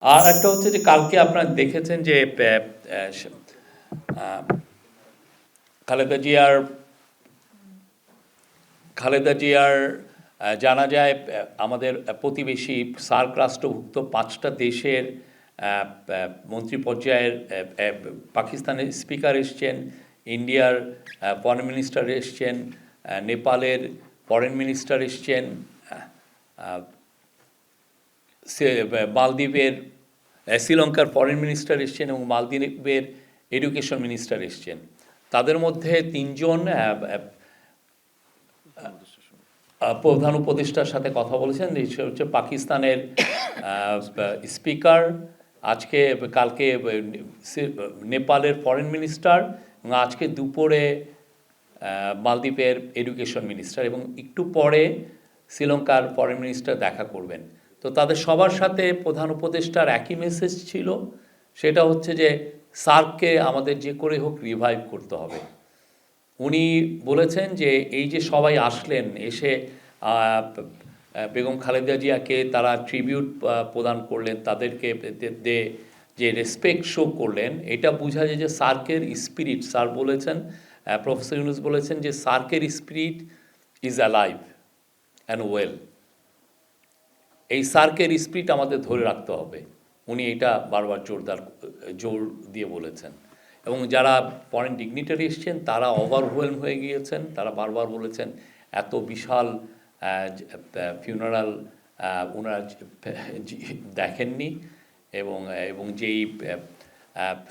আর একটা হচ্ছে যে কালকে আপনারা দেখেছেন যে আহ, খালেদা জিয়ার খালেদা জিয়ার জানা যায় আমাদের প্রতিবেশী সার্ক রাষ্ট্রভুক্ত 5টা দেশের মন্ত্রী পর্যায়ের পাকিস্তানের স্পিকার এসছেন, ইন্ডিয়ার ফরেন মিনিস্টার এসছেন, নেপালের ফরেন মিনিস্টার এসছেন, মালদ্বীপের শ্রীলঙ্কার ফরেন মিনিস্টার এসছেন এবং মালদ্বীপের এডুকেশন মিনিস্টার এসছেন। তাদের মধ্যে 3জন প্রধান উপদেষ্টার সাথে কথা বলেছেন। সে হচ্ছে পাকিস্তানের স্পিকার, কালকে নেপালের ফরেন মিনিস্টার এবং আজকে দুপুরে মালদ্বীপের এডুকেশন মিনিস্টার এবং একটু পরে শ্রীলঙ্কার ফরেন মিনিস্টার দেখা করবেন। তো তাদের সবার সাথে প্রধান উপদেষ্টার একই মেসেজ ছিল, সেটা হচ্ছে যে সার্ককে আমাদের যে করে হোক রিভাইভ করতে হবে। উনি বলেছেন যে এই যে সবাই আসলেন, এসে বেগম খালেদা জিয়াকে তারা ট্রিবিউট প্রদান করলেন, তাদেরকে যে রেসপেক্ট শো করলেন, এটা বোঝা যায় যে সার্কের স্পিরিট, স্যার বলেছেন, প্রফেসর ইউনুস বলেছেন যে সার্কের spirit is alive and well. এই সার্কের স্পিরিট আমাদের ধরে রাখতে হবে, উনি এটা বারবার জোর দিয়ে বলেছেন। এবং যারা ফরেন ডিগনিটারি এসছেন তারা ওভারওয়েলম হয়ে গিয়েছেন, তারা বারবার বলেছেন এত বিশাল ফিউনারাল ওনারা দেখেননি এবং এবং যেই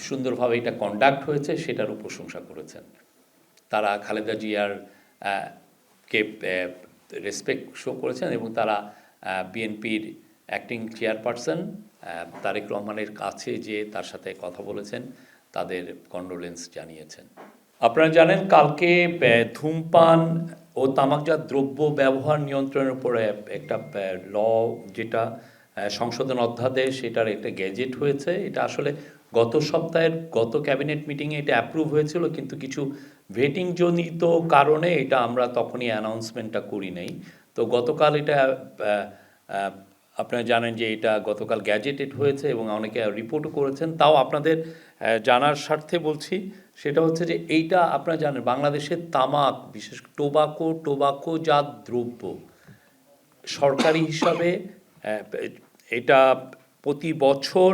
সুন্দরভাবে এটা কন্ডাক্ট হয়েছে সেটারও প্রশংসা করেছেন। তারা খালেদা জিয়ার কে রেসপেক্ট শো করেছেন এবং তারা বিএনপির অ্যাক্টিং চেয়ারপারসন তারেক রহমানের কাছে যে তার সাথে কথা বলেছেন, তাদের কন্ডোলেন্স জানিয়েছেন। আপনারা জানেন কালকে ধূমপান ও তামাকজাত দ্রব্য ব্যবহার নিয়ন্ত্রণের উপরে একটা ল, যেটা সংশোধন অধ্যাদেশ, এটার একটা গেজেট হয়েছে। এটা আসলে গত ক্যাবিনেট মিটিংয়ে এটা অ্যাপ্রুভ হয়েছিল, কিন্তু কিছু ভেটিং জনিত কারণে এটা আমরা তখনই অ্যানাউন্সমেন্টটা করি নাই। তো গতকাল এটা আপনারা জানেন যে এটা গতকাল গ্যাজেটেড হয়েছে এবং অনেকে রিপোর্টও করেছেন। তাও আপনাদের জানার স্বার্থে বলছি, সেটা হচ্ছে যে এইটা আপনারা জানেন বাংলাদেশের তামাক, বিশেষ টোবাকোজাত দ্রব্য সরকারি হিসাবে এটা প্রতি বছর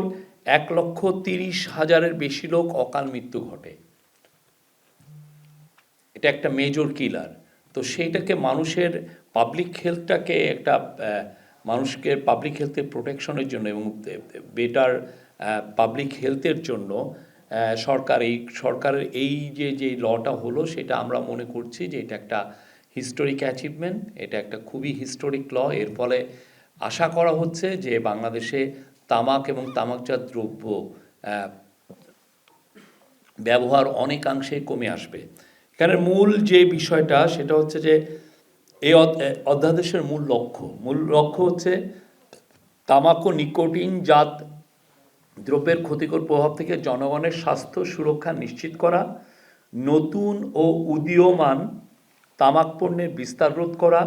1,30,000-এর বেশি লোক অকাল মৃত্যু ঘটে। এটা একটা মেজর কিলার। তো সেইটাকে মানুষের পাবলিক হেলথটাকে একটা মানুষকে পাবলিক হেলথের প্রোটেকশনের জন্য এবং বেটার পাবলিক হেলথের জন্য সরকারের এই যে লটা হলো, সেটা আমরা মনে করছি যে এটা একটা হিস্টোরিক অ্যাচিভমেন্ট, এটা একটা খুবই হিস্টোরিক ল। এর ফলে আশা করা হচ্ছে যে বাংলাদেশে তামাক এবং তামাকজাত দ্রব্য ব্যবহার অনেকাংশে কমে আসবে। এখানে মূল যে বিষয়টা সেটা হচ্ছে যে এই অধ্যাদেশের মূল লক্ষ্য হচ্ছে তামাক ও নিকোটিনজাত দ্রব্যের ক্ষতিকর প্রভাব থেকে জনগণের স্বাস্থ্য সুরক্ষা নিশ্চিত করা, নতুন ও উদীয়মান তামাক পণ্যের বিস্তার রোধ করা,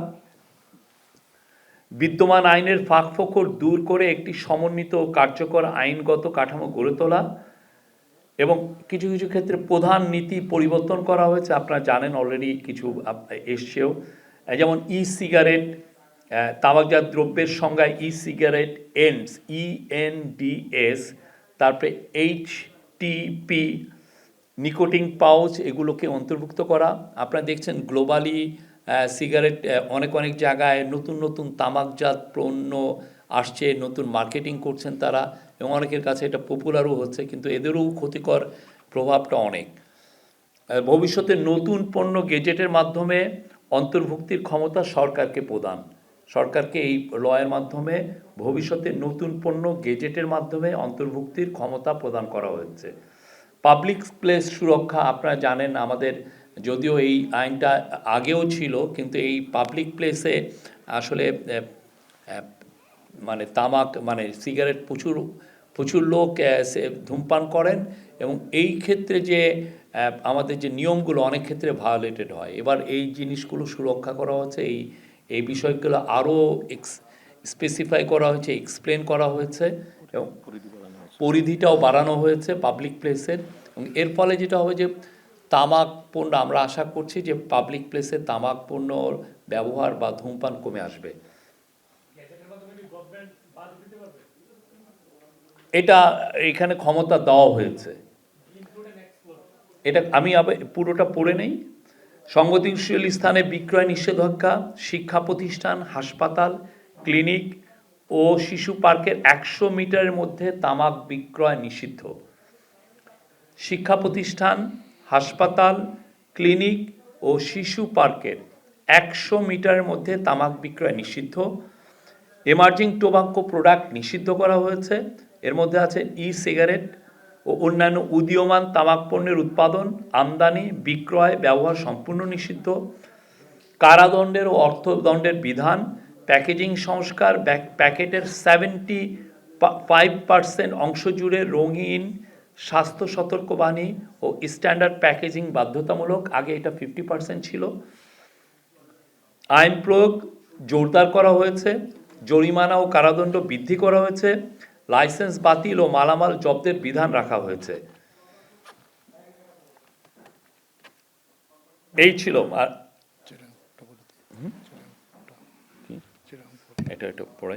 বিদ্যমান আইনের ফাঁকফোকর দূর করে একটি সমন্বিত ও কার্যকর আইনগত কাঠামো গড়ে তোলা এবং কিছু কিছু ক্ষেত্রে প্রধান নীতি পরিবর্তন করা হয়েছে। আপনারা জানেন অলরেডি কিছু এসছেও, যেমন সিগারেট, তামাকজাত দ্রব্যের সংজ্ঞায় সিগারেট এন্ডস, ENDS, তারপরে HTP, নিকোটিন পাউচ, এগুলোকে অন্তর্ভুক্ত করা। আপনারা দেখছেন গ্লোবালি সিগারেট অনেক জায়গায় নতুন তামাকজাত পণ্য আসছে, নতুন মার্কেটিং করছেন তারা এবং অনেকের কাছে এটা পপুলারও হচ্ছে, কিন্তু এদেরও ক্ষতিকর প্রভাবটা অনেক। ভবিষ্যতে নতুন পণ্য গেজেটের মাধ্যমে অন্তর্ভুক্তির ক্ষমতা সরকারকে এই লয়ের মাধ্যমে ভবিষ্যতে নতুন পণ্য গেজেটের মাধ্যমে অন্তর্ভুক্তির ক্ষমতা প্রদান করা হয়েছে। পাবলিক প্লেস সুরক্ষা, আপনারা জানেন আমাদের যদিও এই আইনটা আগেও ছিল, কিন্তু এই পাবলিক প্লেসে আসলে মানে সিগারেট প্রচুর লোক ধূমপান করেন এবং এই ক্ষেত্রে যে আমাদের যে নিয়মগুলো অনেক ক্ষেত্রে ভায়োলেটেড হয়। এবার এই জিনিসগুলো সুরক্ষা করা হচ্ছে, এই বিষয়গুলো আরও স্পেসিফাই করা হয়েছে, এক্সপ্লেন করা হয়েছে এবং পরিধিটাও বাড়ানো হয়েছে পাবলিক প্লেসের, এবং এর ফলে যেটা হবে যে তামাক পণ্য, আমরা আশা করছি যে পাবলিক প্লেসে তামাক পণ্যর ব্যবহার বা ধূমপান কমে আসবে। এটা এখানে ক্ষমতা দেওয়া হয়েছে, এটা আমি আবার পুরোটা পড়ে নেই। সংবেদনশীল স্থানে বিক্রয় নিষেধাজ্ঞা, শিক্ষা প্রতিষ্ঠান, হাসপাতাল, ক্লিনিক ও শিশু পার্কের 100 মিটারের মধ্যে তামাক বিক্রয় নিষিদ্ধ। শিক্ষা প্রতিষ্ঠান, হাসপাতাল, ক্লিনিক ও শিশু পার্কের 100 মিটারের মধ্যে তামাক বিক্রয় নিষিদ্ধ। এমার্জিং টোবাকো প্রোডাক্ট নিষিদ্ধ করা হয়েছে, এর মধ্যে আছে ই সিগারেট ও অন্যান্য উদীয়মান তামাক পণ্যের উৎপাদন, আমদানি, বিক্রয়, ব্যবহার সম্পূর্ণ নিষিদ্ধ। কারাদণ্ডের ও অর্থদণ্ডের বিধান, প্যাকেজিং সংস্কার, প্যাকেটের 75% অংশ জুড়ে রঙিন, স্বাস্থ্য সতর্কবাণী ও স্ট্যান্ডার্ড প্যাকেজিং বাধ্যতামূলক, আগে এটা 50% ছিল। আইন প্রয়োগ জোরদার করা হয়েছে, জরিমানা ও কারাদণ্ড বৃদ্ধি করা হয়েছে, লাইসেন্স বাতিল ও মালামাল জব্দের বিধান রাখা হয়েছে। এই ছিল। আর এটা পড়ে